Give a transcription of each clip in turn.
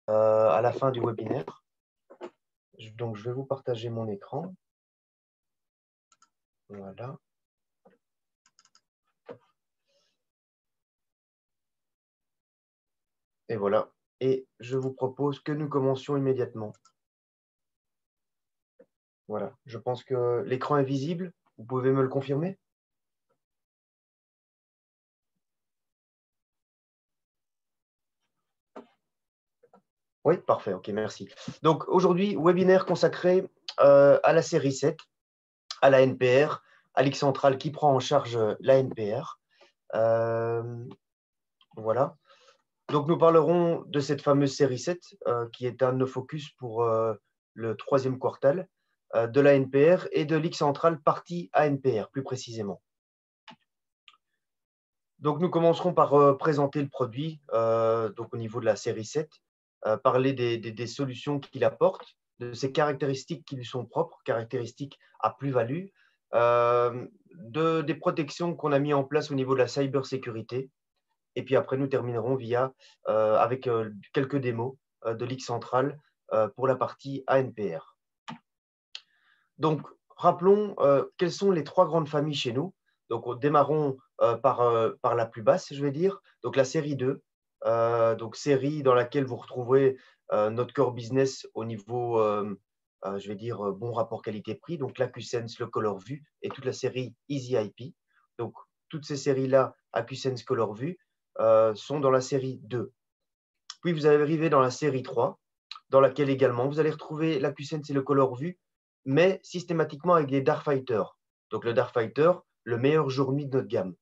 à la fin du webinaire. Donc, je vais vous partager mon écran. Voilà. Et voilà. Et je vous propose que nous commencions immédiatement. Voilà. Je pense que l'écran est visible. Vous pouvez me le confirmer? Oui, parfait. OK, merci. Donc, aujourd'hui, webinaire consacré à la série 7, à la NPR, à Central qui prend en charge la NPR. Voilà. Donc, nous parlerons de cette fameuse série 7 qui est un de nos focus pour le troisième quartal de la NPR et de Central partie ANPR, plus précisément. Donc, nous commencerons par présenter le produit donc au niveau de la série 7, parler des solutions qu'il apporte, de ses caractéristiques qui lui sont propres, caractéristiques à plus-value, des protections qu'on a mis en place au niveau de la cybersécurité. Et puis après, nous terminerons avec quelques démos de Ligue Centrale pour la partie ANPR. Donc, rappelons quelles sont les trois grandes familles chez nous. Donc, démarrons par la plus basse, je vais dire. Donc, la série 2, donc série dans laquelle vous retrouverez notre core business au niveau, je vais dire, bon rapport qualité-prix. Donc, l'AcuSense, le ColorVue et toute la série Easy IP. Donc, toutes ces séries-là, AcuSense, ColorVue, sont dans la série 2. Puis, vous allez arriver dans la série 3, dans laquelle également, vous allez retrouver l'AcuSense et le ColorVue, mais systématiquement avec des Darkfighter. Donc, le Darkfighter, le meilleur jour nuit de notre gamme.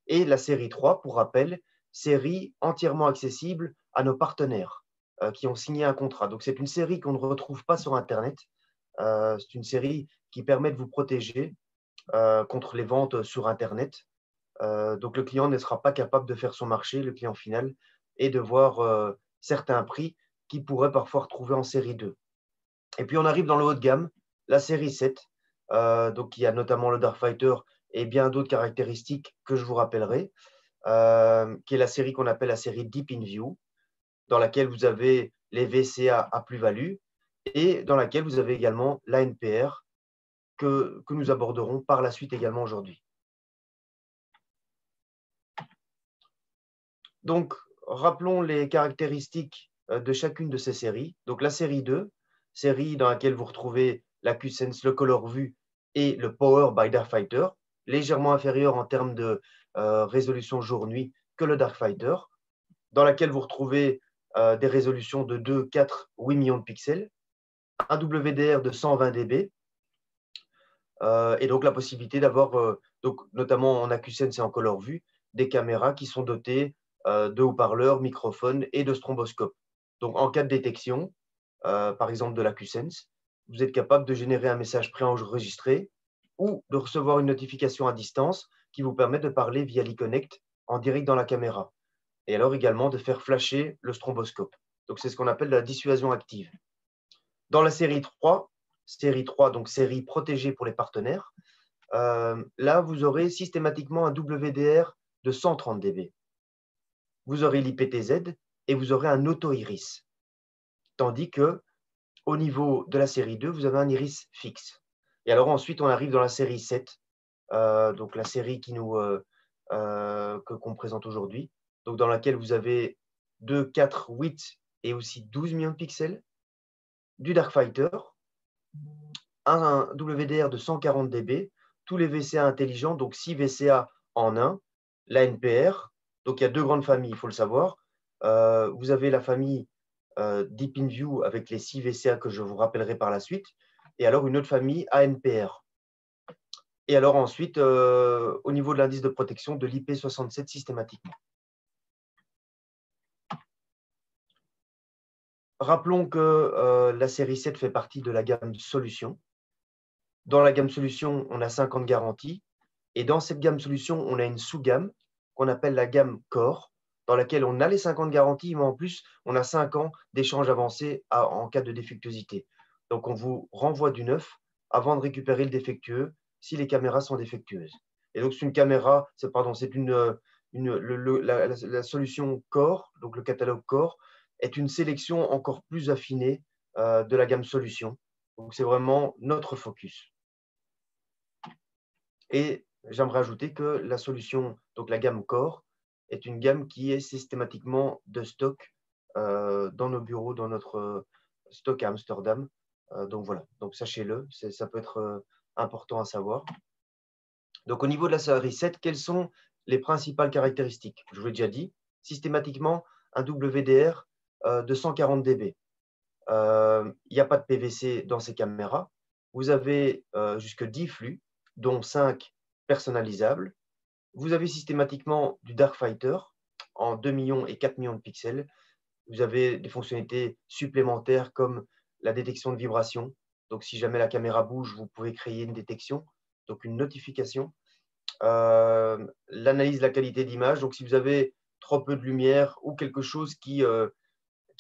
Et la série 3, pour rappel, série entièrement accessible à nos partenaires qui ont signé un contrat. Donc, c'est une série qu'on ne retrouve pas sur Internet. C'est une série qui permet de vous protéger contre les ventes sur Internet. Donc, le client ne sera pas capable de faire son marché, le client final, et de voir certains prix qu'il pourrait parfois retrouver en série 2. Et puis, on arrive dans le haut de gamme, la série 7, donc il y a notamment le Darkfighter et bien d'autres caractéristiques que je vous rappellerai, qui est la série qu'on appelle la série Deep in View, dans laquelle vous avez les VCA à plus-value et dans laquelle vous avez également l'ANPR que nous aborderons par la suite également aujourd'hui. Donc, rappelons les caractéristiques de chacune de ces séries. Donc, la série 2, série dans laquelle vous retrouvez l'AcuSense, le ColorVue et le Power by Darkfighter, légèrement inférieur en termes de résolution jour-nuit que le Darkfighter, dans laquelle vous retrouvez des résolutions de 2, 4, 8 millions de pixels, un WDR de 120 dB, et donc la possibilité d'avoir, notamment en AcuSense et en ColorVue, des caméras qui sont dotées de haut-parleurs, microphones et de stromboscopes. Donc, en cas de détection, par exemple de l'AcuSense, vous êtes capable de générer un message préenregistré ou de recevoir une notification à distance qui vous permet de parler via l'e-Connect en direct dans la caméra. Et alors également de faire flasher le stromboscope. Donc, c'est ce qu'on appelle la dissuasion active. Dans la série 3, donc série protégée pour les partenaires, là, vous aurez systématiquement un WDR de 130 dB. Vous aurez l'IPTZ et vous aurez un auto-iris. Tandis que au niveau de la série 2, vous avez un iris fixe. Et alors ensuite, on arrive dans la série 7, donc la série qu'on présente aujourd'hui, donc dans laquelle vous avez 2, 4, 8 et aussi 12 millions de pixels, du Darkfighter, un WDR de 140 dB, tous les VCA intelligents, donc 6 VCA en un, la NPR, donc il y a deux grandes familles, il faut le savoir. Vous avez la famille Deep in View avec les 6 VCA que je vous rappellerai par la suite, et alors une autre famille ANPR. Et alors ensuite, au niveau de l'indice de protection de l'IP67 systématiquement. Rappelons que la série 7 fait partie de la gamme solutions. Dans la gamme solutions, on a 5 ans de garantie. Et dans cette gamme solutions, on a une sous-gamme qu'on appelle la gamme Core, dans laquelle on a les 5 ans de garantie, mais en plus, on a 5 ans d'échange avancé en cas de défectuosité. Donc, on vous renvoie du neuf avant de récupérer le défectueux si les caméras sont défectueuses. Et donc, c'est une caméra, c'est la solution Core, donc le catalogue Core, est une sélection encore plus affinée de la gamme solutions. Donc, c'est vraiment notre focus. Et j'aimerais ajouter que la solution, donc la gamme Core, est une gamme qui est systématiquement de stock dans nos bureaux, dans notre stock à Amsterdam. Donc voilà, donc sachez-le, ça peut être important à savoir. Donc au niveau de la série 7, quelles sont les principales caractéristiques? Je vous l'ai déjà dit, systématiquement un WDR de 140 dB. Il n'y a pas de PVC dans ces caméras. Vous avez jusque 10 flux, dont 5 personnalisables. Vous avez systématiquement du Darkfighter en 2 millions et 4 millions de pixels. Vous avez des fonctionnalités supplémentaires comme la détection de vibration. Donc, si jamais la caméra bouge, vous pouvez créer une détection, donc une notification. L'analyse de la qualité d'image. Donc, si vous avez trop peu de lumière ou quelque chose qui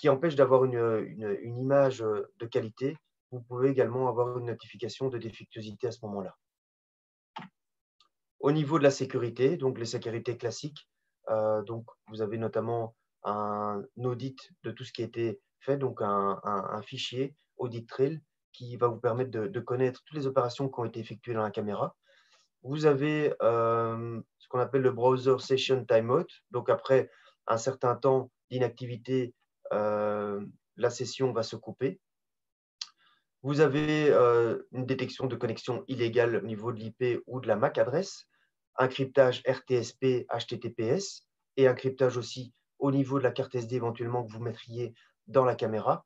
empêche d'avoir une image de qualité, vous pouvez également avoir une notification de défectuosité à ce moment-là. Au niveau de la sécurité, donc les sécurités classiques, donc vous avez notamment un audit de tout ce qui a été fait, donc un fichier audit trail qui va vous permettre de connaître toutes les opérations qui ont été effectuées dans la caméra. Vous avez ce qu'on appelle le browser session timeout. Donc après un certain temps d'inactivité, la session va se couper. Vous avez une détection de connexion illégale au niveau de l'IP ou de la MAC adresse, un cryptage RTSP, HTTPS et un cryptage aussi au niveau de la carte SD éventuellement que vous mettriez dans la caméra.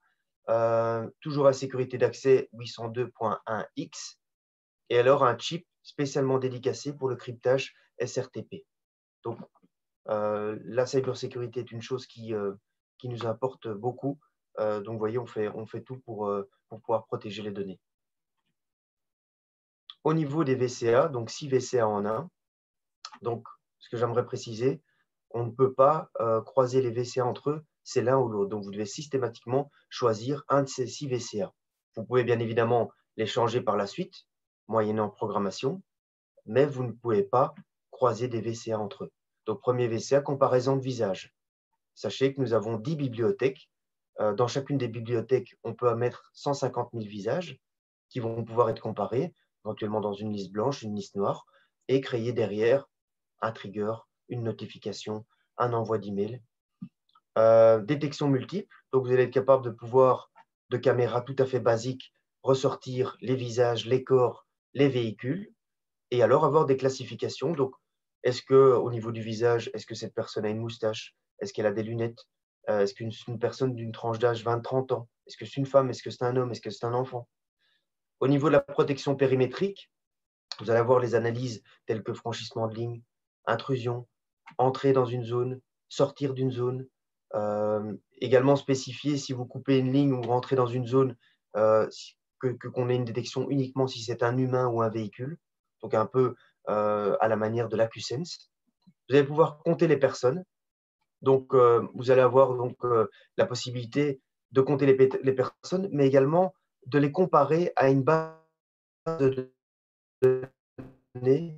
Toujours la sécurité d'accès 802.1x et alors un chip spécialement dédicacé pour le cryptage SRTP. Donc, la cybersécurité est une chose qui nous importe beaucoup. Donc, vous voyez, on fait tout pour pouvoir protéger les données. Au niveau des VCA, donc 6 VCA en un, donc ce que j'aimerais préciser, on ne peut pas croiser les VCA entre eux, c'est l'un ou l'autre. Donc, vous devez systématiquement choisir un de ces 6 VCA. Vous pouvez bien évidemment les changer par la suite, moyennant programmation, mais vous ne pouvez pas croiser des VCA entre eux. Donc, premier VCA, comparaison de visage. Sachez que nous avons 10 bibliothèques. Dans chacune des bibliothèques, on peut mettre 150 000 visages qui vont pouvoir être comparés, éventuellement dans une liste blanche, une liste noire, et créer derrière un trigger, une notification, un envoi d'email. Détection multiple, donc vous allez être capable de pouvoir, de caméra tout à fait basique, ressortir les visages, les corps, les véhicules, et alors avoir des classifications. Donc, est-ce qu'au niveau du visage, est-ce que cette personne a une moustache? Est-ce qu'elle a des lunettes? Est-ce qu'une personne d'une tranche d'âge 20-30 ans? Est-ce que c'est une femme? Est-ce que c'est un homme? Est-ce que c'est un enfant? Au niveau de la protection périmétrique, vous allez avoir les analyses telles que franchissement de ligne, intrusion, entrer dans une zone, sortir d'une zone. Également spécifier si vous coupez une ligne ou rentrez dans une zone, qu'on ait une détection uniquement si c'est un humain ou un véhicule. Donc un peu à la manière de l'AcuSense. Vous allez pouvoir compter les personnes. Donc vous allez avoir donc, la possibilité de compter les personnes, mais également de les comparer à une base de données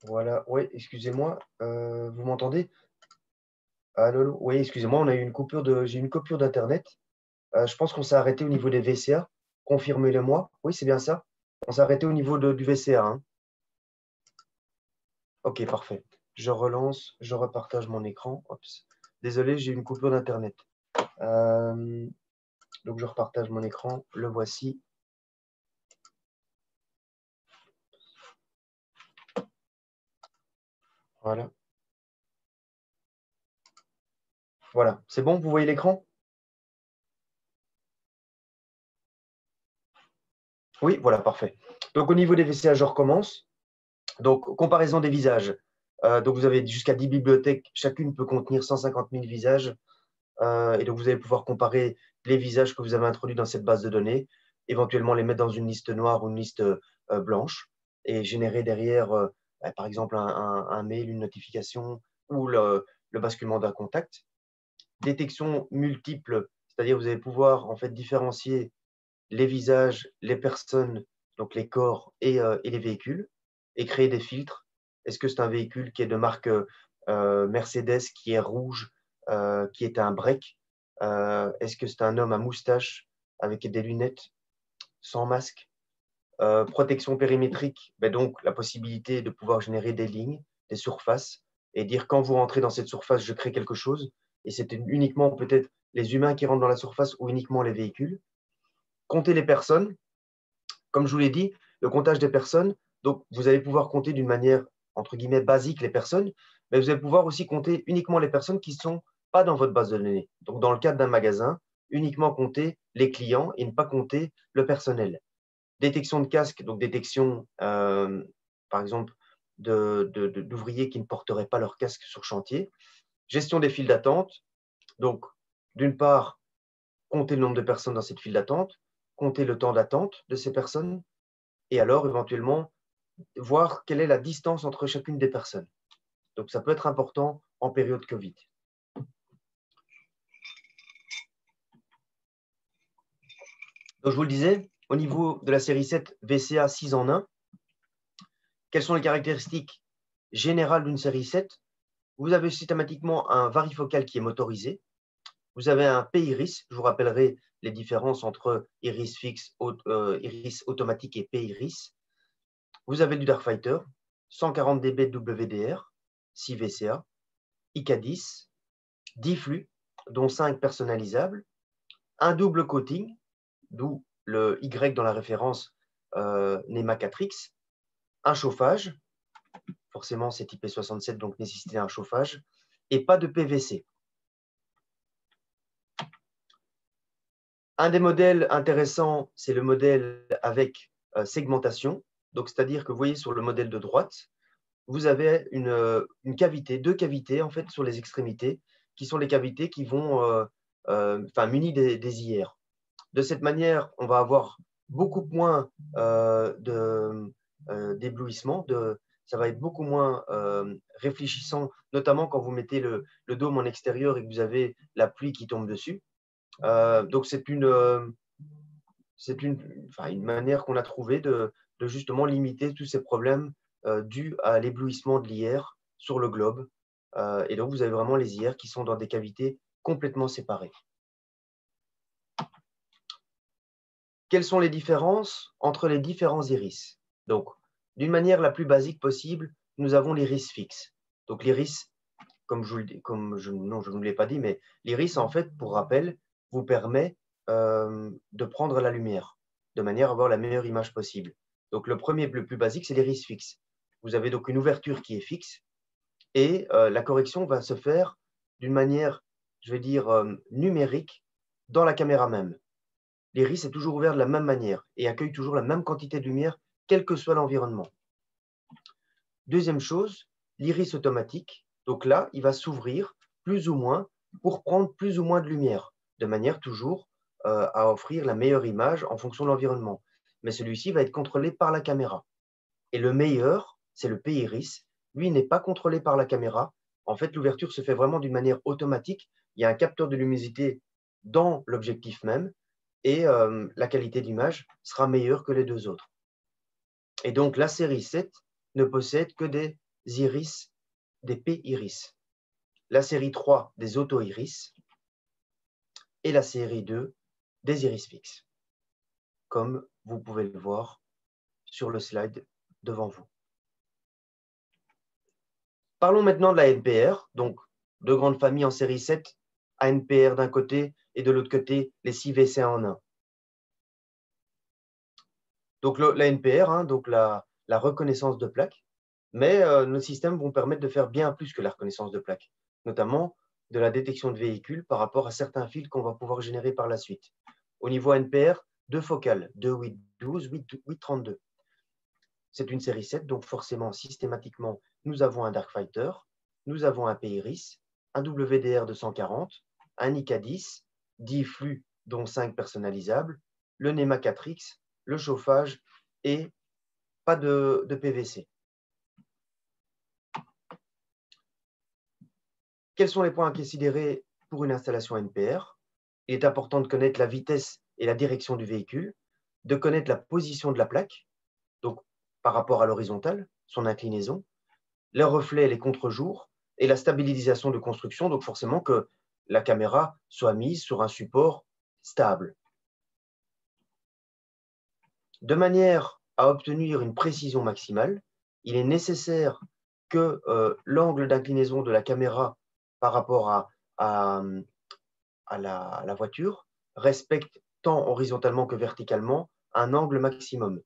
Voilà, oui, excusez-moi, vous m'entendez? Allô? Oui, excusez-moi, on a eu une coupure j'ai eu une coupure d'internet. Je pense qu'on s'est arrêté au niveau des VCA. Confirmez-le-moi. Oui, c'est bien ça? On s'est arrêté au niveau du VCA, hein? OK, parfait. Je relance, je repartage mon écran. Oups. Désolé, j'ai eu une coupure d'internet. Euh, donc je repartage mon écran. Le voici. Voilà. Voilà. C'est bon, vous voyez l'écran? Oui, voilà, parfait. Donc au niveau des VCA, je recommence. Donc, comparaison des visages. Donc, vous avez jusqu'à 10 bibliothèques. Chacune peut contenir 150 000 visages. Et donc, vous allez pouvoir comparer les visages que vous avez introduits dans cette base de données, éventuellement les mettre dans une liste noire ou une liste blanche et générer derrière, par exemple, un mail, une notification ou le basculement d'un contact. Détection multiple, c'est-à-dire vous allez pouvoir en fait différencier les visages, les personnes, donc les corps et les véhicules, et créer des filtres. Est-ce que c'est un véhicule qui est de marque Mercedes, qui est rouge, qui est un break? Est-ce que c'est un homme à moustache avec des lunettes, sans masque? Protection périmétrique, ben donc la possibilité de pouvoir générer des lignes, des surfaces, et dire quand vous rentrez dans cette surface, je crée quelque chose, et c'est uniquement peut-être les humains qui rentrent dans la surface ou uniquement les véhicules. Compter les personnes, comme je vous l'ai dit, le comptage des personnes, donc vous allez pouvoir compter d'une manière, entre guillemets, basique les personnes, mais vous allez pouvoir aussi compter uniquement les personnes qui ne sont pas dans votre base de données. Donc, dans le cadre d'un magasin, uniquement compter les clients et ne pas compter le personnel. Détection de casque, donc détection, par exemple, d'ouvriers qui ne porteraient pas leur casque sur chantier. Gestion des files d'attente, donc d'une part, compter le nombre de personnes dans cette file d'attente, compter le temps d'attente de ces personnes, et alors éventuellement voir quelle est la distance entre chacune des personnes. Donc ça peut être important en période Covid. Donc je vous le disais, au niveau de la série 7 VCA 6 en 1, quelles sont les caractéristiques générales d'une série 7? Vous avez systématiquement un varifocal qui est motorisé. Vous avez un P-iris. Je vous rappellerai les différences entre iris fixe, iris automatique et P-iris. Vous avez du Darkfighter, 140 dB de WDR, 6 VCA, IK10, 10 flux, dont 5 personnalisables, un double coating, d'où le Y dans la référence Nemacatrix, un chauffage, forcément c'est IP67 donc nécessité un chauffage, et pas de PVC. Un des modèles intéressants, c'est le modèle avec segmentation. Donc, c'est-à-dire que vous voyez sur le modèle de droite, vous avez une cavité, deux cavités en fait sur les extrémités, qui sont les cavités qui vont munies des IR. De cette manière, on va avoir beaucoup moins d'éblouissement, ça va être beaucoup moins réfléchissant, notamment quand vous mettez le dôme en extérieur et que vous avez la pluie qui tombe dessus. Donc, c'est une manière qu'on a trouvée de justement limiter tous ces problèmes dus à l'éblouissement de l'IR sur le globe. Et donc, vous avez vraiment les IR qui sont dans des cavités complètement séparées. Quelles sont les différences entre les différents iris? Donc, d'une manière la plus basique possible, nous avons l'iris fixe. Donc, l'iris, je ne vous l'ai pas dit, mais l'iris, en fait, pour rappel, vous permet de prendre la lumière de manière à avoir la meilleure image possible. Donc, le premier, le plus basique, c'est l'iris fixe. Vous avez donc une ouverture qui est fixe et la correction va se faire d'une manière, je vais dire, numérique dans la caméra même. L'iris est toujours ouvert de la même manière et accueille toujours la même quantité de lumière, quel que soit l'environnement. Deuxième chose, l'iris automatique. Donc là, il va s'ouvrir plus ou moins pour prendre plus ou moins de lumière, de manière toujours à offrir la meilleure image en fonction de l'environnement. Mais celui-ci va être contrôlé par la caméra. Et le meilleur, c'est le P-iris. Lui, n'est pas contrôlé par la caméra. En fait, l'ouverture se fait vraiment d'une manière automatique. Il y a un capteur de luminosité dans l'objectif même et la qualité d'image sera meilleure que les deux autres. Et donc, la série 7 ne possède que des iris des P-iris, la série 3 des auto-iris et la série 2 des iris fixes, comme vous pouvez le voir sur le slide devant vous. Parlons maintenant de la NPR, donc deux grandes familles en série 7, ANPR d'un côté et de l'autre côté les 6 VC1 en 1. Donc la NPR, hein, donc la reconnaissance de plaques, mais nos systèmes vont permettre de faire bien plus que la reconnaissance de plaques, notamment de la détection de véhicules par rapport à certains fils qu'on va pouvoir générer par la suite. Au niveau NPR, deux focales, 2.8.12, 8.32. C'est une série 7, donc forcément, systématiquement, nous avons un Darkfighter, nous avons un P-iris, un WDR 240, un IK10, 10 flux, dont 5 personnalisables, le NEMA 4X, le chauffage et pas de PVC. Quels sont les points à considérer pour une installation NPR? Il est important de connaître la vitesse et la direction du véhicule, de connaître la position de la plaque, donc par rapport à l'horizontale, son inclinaison, les reflets, les contre-jours et la stabilisation de construction, donc forcément que la caméra soit mise sur un support stable. De manière à obtenir une précision maximale, il est nécessaire que l'angle d'inclinaison de la caméra par rapport à la voiture respecte tant horizontalement que verticalement un angle maximum.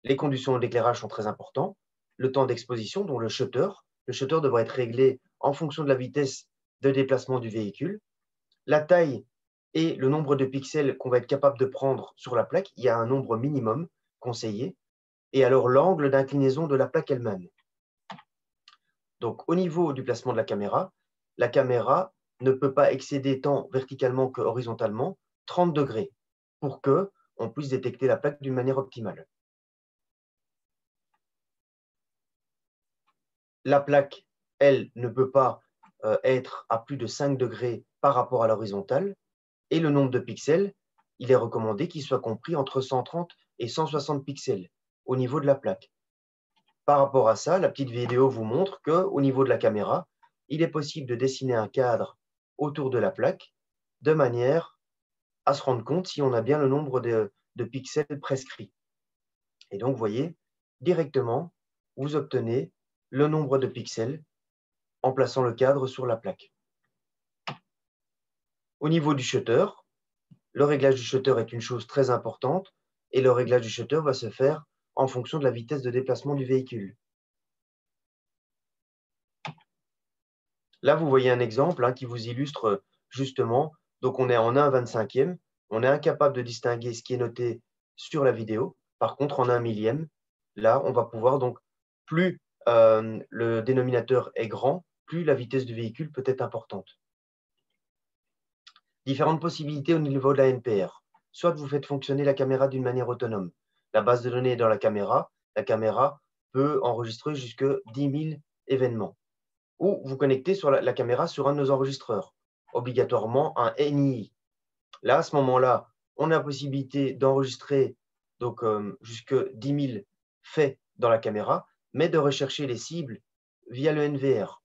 Les conditions d'éclairage sont très importantes. Le temps d'exposition, dont le shutter devrait être réglé en fonction de la vitesse de déplacement du véhicule. La taille et le nombre de pixels qu'on va être capable de prendre sur la plaque, il y a un nombre minimum conseillé. Et alors l'angle d'inclinaison de la plaque elle-même. Donc au niveau du placement de la caméra ne peut pas excéder tant verticalement que horizontalement 30 degrés pour qu'on puisse détecter la plaque d'une manière optimale. La plaque, elle, ne peut pas être à plus de 5 degrés par rapport à l'horizontale. Et le nombre de pixels, il est recommandé qu'il soit compris entre 130 et 160 pixels au niveau de la plaque. Par rapport à ça, la petite vidéo vous montre qu'au niveau de la caméra, il est possible de dessiner un cadre autour de la plaque de manière à se rendre compte si on a bien le nombre de pixels prescrits. Et donc, vous voyez, directement, vous obtenez le nombre de pixels en plaçant le cadre sur la plaque. Au niveau du shutter, le réglage du shutter est une chose très importante et le réglage du shutter va se faire en fonction de la vitesse de déplacement du véhicule. Là, vous voyez un exemple qui vous illustre justement, donc on est en 1/25e, on est incapable de distinguer ce qui est noté sur la vidéo. Par contre, en 1 millième, là, on va pouvoir donc, plus le dénominateur est grand, plus la vitesse du véhicule peut être importante. Différentes possibilités au niveau de la NPR. Soit vous faites fonctionner la caméra d'une manière autonome. La base de données est dans la caméra peut enregistrer jusqu'à 10 000 événements. Ou vous connectez sur la caméra sur un de nos enregistreurs, obligatoirement un NII. Là, à ce moment-là, on a la possibilité d'enregistrer jusqu'à 10 000 faits dans la caméra, mais de rechercher les cibles via le NVR.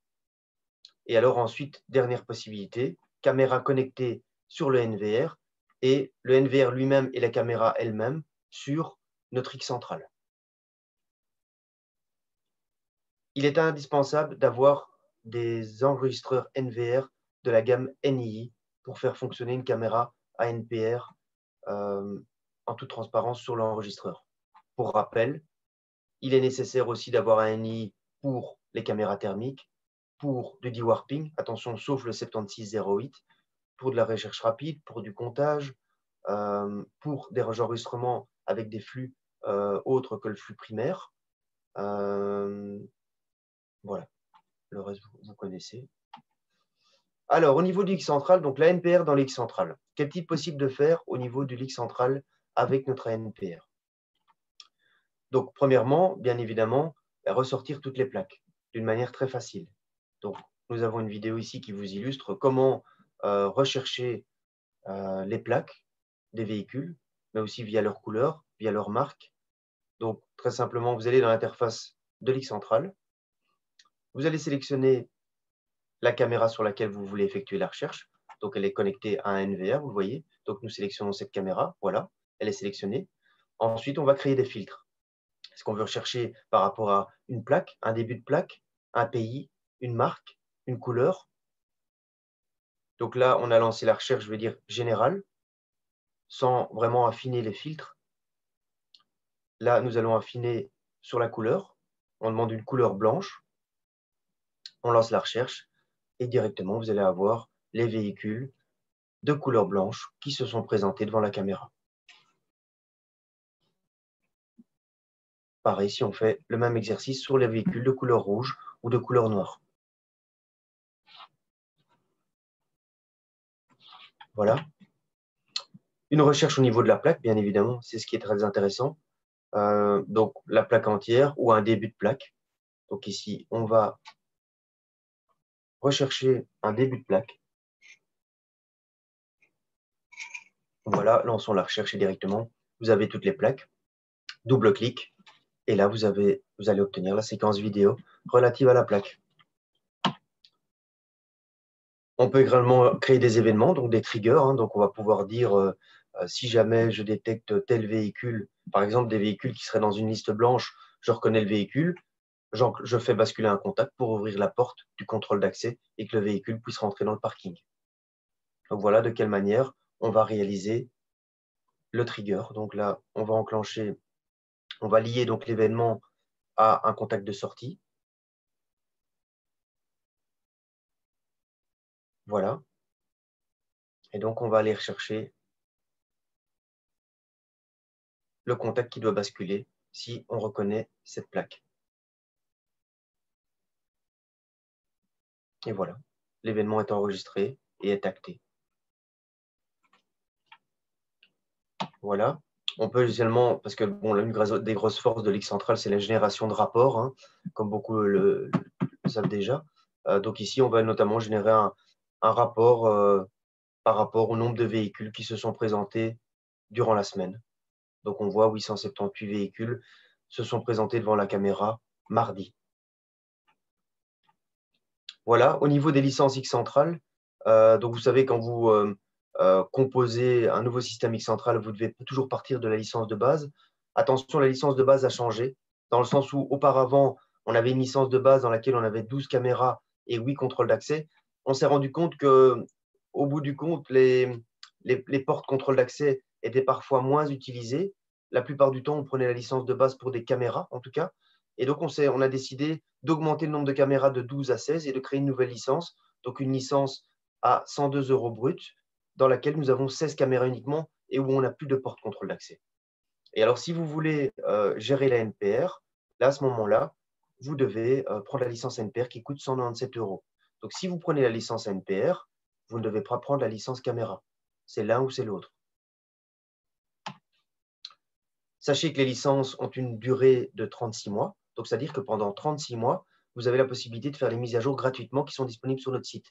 Et alors ensuite, dernière possibilité, caméra connectée sur le NVR et le NVR lui-même et la caméra elle-même sur notre X central. Il est indispensable d'avoir des enregistreurs NVR de la gamme NII pour faire fonctionner une caméra ANPR en toute transparence sur l'enregistreur. Pour rappel, il est nécessaire aussi d'avoir un NII pour les caméras thermiques, pour du dewarping, attention, sauf le 7608, pour de la recherche rapide, pour du comptage, pour des enregistrements avec des flux autres que le flux primaire. Voilà, le reste, vous connaissez. Alors, au niveau du X central, donc la NPR dans l'X central, qu'est-il possible de faire au niveau du X central avec notre NPR? Donc, premièrement, bien évidemment, ressortir toutes les plaques d'une manière très facile. Donc, nous avons une vidéo ici qui vous illustre comment rechercher les plaques des véhicules, mais aussi via leur couleur, via leur marque. Donc, très simplement, vous allez dans l'interface de l'X central. Vous allez sélectionner la caméra sur laquelle vous voulez effectuer la recherche. Donc, elle est connectée à un NVR, vous le voyez. Donc, nous sélectionnons cette caméra. Voilà, elle est sélectionnée. Ensuite, on va créer des filtres. Est-ce qu'on veut rechercher par rapport à une plaque, un début de plaque, un pays, une marque, une couleur? Donc là, on a lancé la recherche, je vais dire générale, sans vraiment affiner les filtres. Là, nous allons affiner sur la couleur. On demande une couleur blanche. On lance la recherche et directement, vous allez avoir les véhicules de couleur blanche qui se sont présentés devant la caméra. Pareil, si on fait le même exercice sur les véhicules de couleur rouge ou de couleur noire. Voilà. Une recherche au niveau de la plaque, bien évidemment, c'est ce qui est très intéressant. Donc, la plaque entière ou un début de plaque. Donc ici, on va rechercher un début de plaque. Voilà, lançons la recherche et directement, vous avez toutes les plaques. Double-clic et là, vous allez obtenir la séquence vidéo relative à la plaque. On peut également créer des événements, donc des triggers. Donc, on va pouvoir dire, si jamais je détecte tel véhicule, par exemple des véhicules qui seraient dans une liste blanche, je reconnais le véhicule, je fais basculer un contact pour ouvrir la porte du contrôle d'accès et que le véhicule puisse rentrer dans le parking. Donc, voilà de quelle manière on va réaliser le trigger. Donc là, on va enclencher, on va lier donc l'événement à un contact de sortie. Voilà. Et donc, on va aller rechercher le contact qui doit basculer si on reconnaît cette plaque. Et voilà, l'événement est enregistré et est acté. Voilà. On peut également, parce que bon, l'une des grosses forces de l'X-Central, c'est la génération de rapports, hein, comme beaucoup le savent déjà. Donc ici, on va notamment générer un rapport par rapport au nombre de véhicules qui se sont présentés durant la semaine. Donc on voit 878 véhicules se sont présentés devant la caméra mardi. Voilà, au niveau des licences X-Central, donc vous savez, quand vous composez un nouveau système X-Central, vous devez toujours partir de la licence de base. Attention, la licence de base a changé, dans le sens où auparavant, on avait une licence de base dans laquelle on avait 12 caméras et 8 contrôles d'accès. On s'est rendu compte que, au bout du compte, les portes contrôle d'accès étaient parfois moins utilisées. La plupart du temps, on prenait la licence de base pour des caméras, en tout cas. Et donc, on a décidé d'augmenter le nombre de caméras de 12 à 16 et de créer une nouvelle licence, donc une licence à 102 € brut, dans laquelle nous avons 16 caméras uniquement et où on n'a plus de porte-contrôle d'accès. Et alors, si vous voulez gérer la NPR, là, à ce moment-là, vous devez prendre la licence NPR qui coûte 197 €. Donc, si vous prenez la licence NPR, vous ne devez pas prendre la licence caméra. C'est l'un ou c'est l'autre. Sachez que les licences ont une durée de 36 mois. Donc, c'est-à-dire que pendant 36 mois, vous avez la possibilité de faire les mises à jour gratuitement qui sont disponibles sur notre site.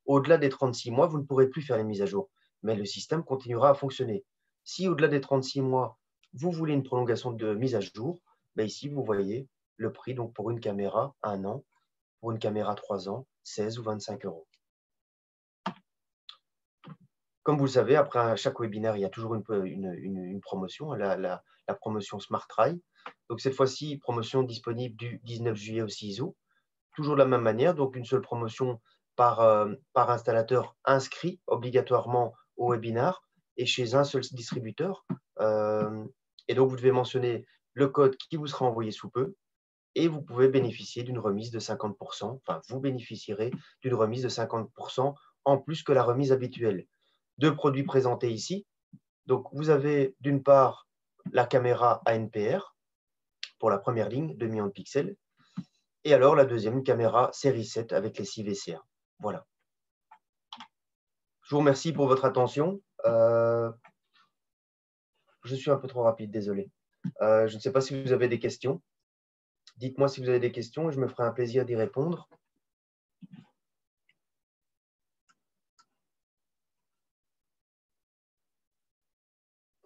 Au-delà des 36 mois, vous ne pourrez plus faire les mises à jour, mais le système continuera à fonctionner. Si au-delà des 36 mois, vous voulez une prolongation de mise à jour, ben ici, vous voyez le prix donc pour une caméra 1 an, pour une caméra 3 ans, 16 ou 25 €. Comme vous le savez, après chaque webinaire, il y a toujours une promotion, la promotion Smart Try. Donc cette fois-ci, promotion disponible du 19 juillet au 6 août. Toujours de la même manière, donc une seule promotion par installateur inscrit obligatoirement au webinar et chez un seul distributeur. Et donc, vous devez mentionner le code qui vous sera envoyé sous peu et vous pouvez bénéficier d'une remise de 50%. Enfin, vous bénéficierez d'une remise de 50% en plus que la remise habituelle. Deux produits présentés ici. Donc, vous avez d'une part la caméra ANPR pour la première ligne, 2 millions de pixels. Et alors, la deuxième, caméra série 7 avec les 6 VCA. Voilà. Je vous remercie pour votre attention. Je suis un peu trop rapide, désolé. Je ne sais pas si vous avez des questions. Dites-moi si vous avez des questions et je me ferai un plaisir d'y répondre.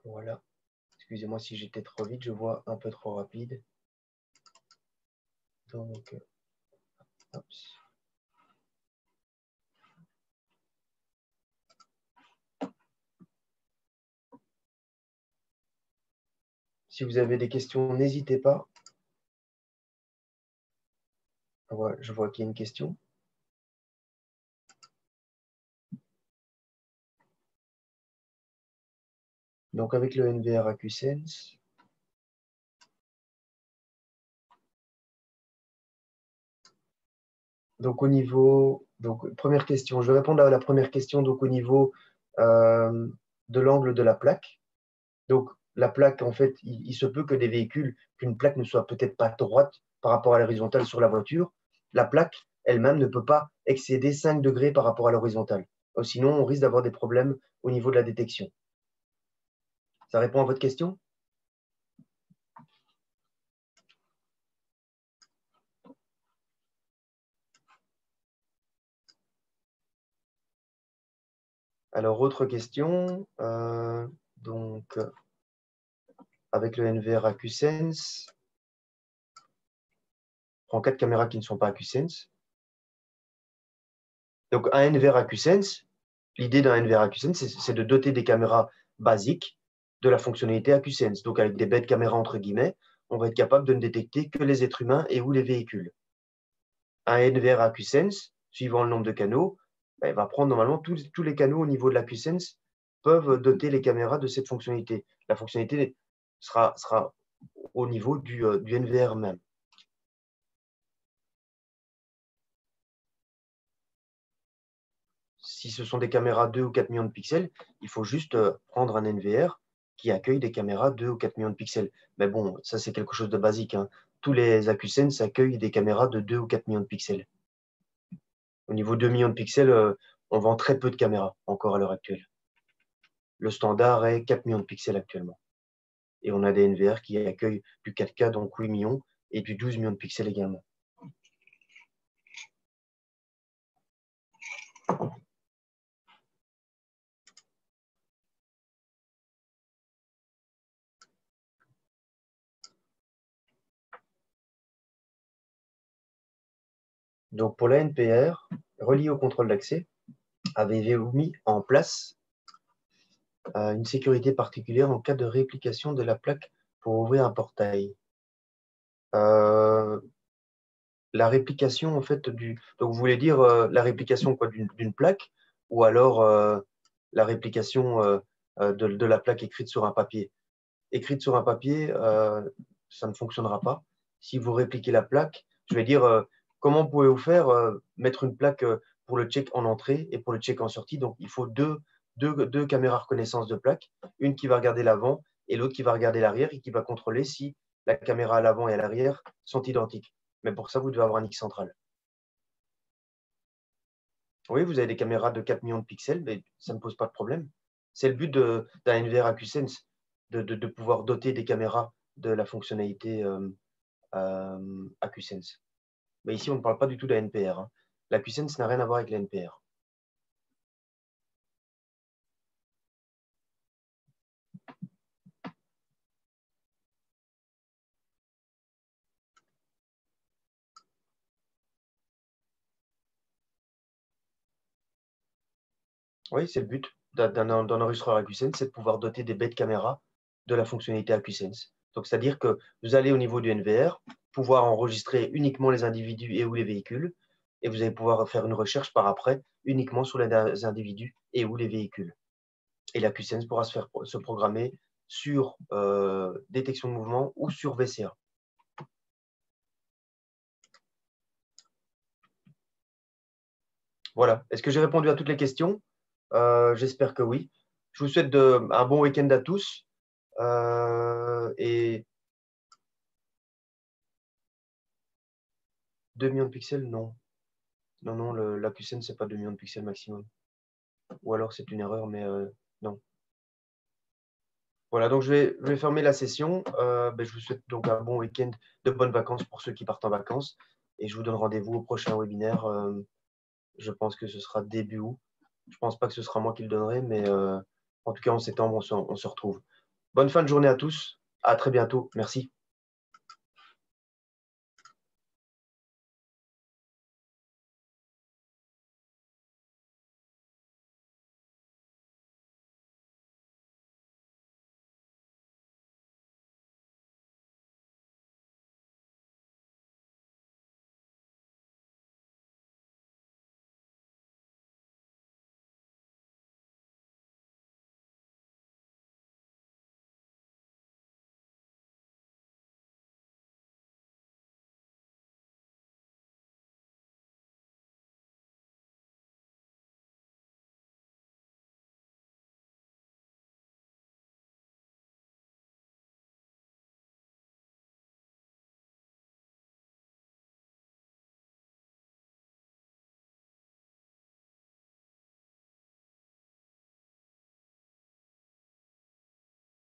Voilà. Excusez-moi si j'étais trop vite, je vois un peu trop rapide. Donc, Si vous avez des questions, n'hésitez pas. Ouais, je vois qu'il y a une question. Donc, avec le NVR AcuSense, donc au niveau, donc première question, je vais répondre à la première question, donc au niveau de l'angle de la plaque. Donc, la plaque, en fait, il se peut que des véhicules, qu'une plaque ne soit peut-être pas droite par rapport à l'horizontale sur la voiture. La plaque elle-même ne peut pas excéder 5 degrés par rapport à l'horizontale. Sinon, on risque d'avoir des problèmes au niveau de la détection. Ça répond à votre question? Alors, autre question. Donc, avec le NVR AcuSense, on prend 4 caméras qui ne sont pas AcuSense. Donc, un NVR AcuSense, l'idée d'un NVR AcuSense, c'est de doter des caméras basiques de la fonctionnalité AcuSense. Donc, avec des bêtes caméras, entre guillemets, on va être capable de ne détecter que les êtres humains et ou les véhicules. Un NVR AcuSense, suivant le nombre de canaux, il va prendre normalement tous les canaux au niveau de l'AcuSense peuvent doter les caméras de cette fonctionnalité. La fonctionnalité sera au niveau du NVR même. Si ce sont des caméras 2 ou 4 millions de pixels, il faut juste prendre un NVR qui accueille des caméras 2 ou 4 millions de pixels. Mais bon, ça c'est quelque chose de basique, hein. Tous les AcuSense accueillent des caméras de 2 ou 4 millions de pixels. Au niveau 2 millions de pixels, on vend très peu de caméras encore à l'heure actuelle. Le standard est 4 millions de pixels actuellement. Et on a des NVR qui accueillent du 4K, donc 8 millions, et du 12 millions de pixels également. Donc pour la NPR, reliée au contrôle d'accès, avez-vous mis en place une sécurité particulière en cas de réplication de la plaque pour ouvrir un portail? La réplication, en fait, donc vous voulez dire la réplication quoi, d'une plaque ou alors la réplication de la plaque écrite sur un papier? Écrite sur un papier, ça ne fonctionnera pas. Si vous répliquez la plaque, je vais dire comment pouvez-vous faire mettre une plaque pour le check en entrée et pour le check en sortie. Donc, il faut deux caméras reconnaissance de plaque, une qui va regarder l'avant et l'autre qui va regarder l'arrière et qui va contrôler si la caméra à l'avant et à l'arrière sont identiques. Mais pour ça, vous devez avoir un X central. Oui, vous avez des caméras de 4 millions de pixels, mais ça ne pose pas de problème. C'est le but d'un NVR AcuSense, de pouvoir doter des caméras de la fonctionnalité AcuSense. Mais ici, on ne parle pas du tout d'un NPR, hein. L'AcuSense n'a rien à voir avec l'NPR. Oui, c'est le but d'un enregistreur AcuSense, c'est de pouvoir doter des bêtes caméras de la fonctionnalité AcuSense. Donc, c'est-à-dire que vous allez au niveau du NVR, pouvoir enregistrer uniquement les individus et ou les véhicules, et vous allez pouvoir faire une recherche par après uniquement sur les individus et ou les véhicules. Et l'AcuSense pourra se programmer sur détection de mouvement ou sur VCA. Voilà. Est-ce que j'ai répondu à toutes les questions? J'espère que oui. Je vous souhaite un bon week-end à tous. Et 2 millions de pixels, non. Non, non, l'AcuSense, ce n'est pas 2 millions de pixels maximum. Ou alors c'est une erreur, mais non. Voilà, donc je vais fermer la session. Je vous souhaite donc un bon week-end, de bonnes vacances pour ceux qui partent en vacances. Et je vous donne rendez-vous au prochain webinaire. Je pense que ce sera début août. Je ne pense pas que ce sera moi qui le donnerai, mais en tout cas, en septembre, on se retrouve. Bonne fin de journée à tous. À très bientôt. Merci.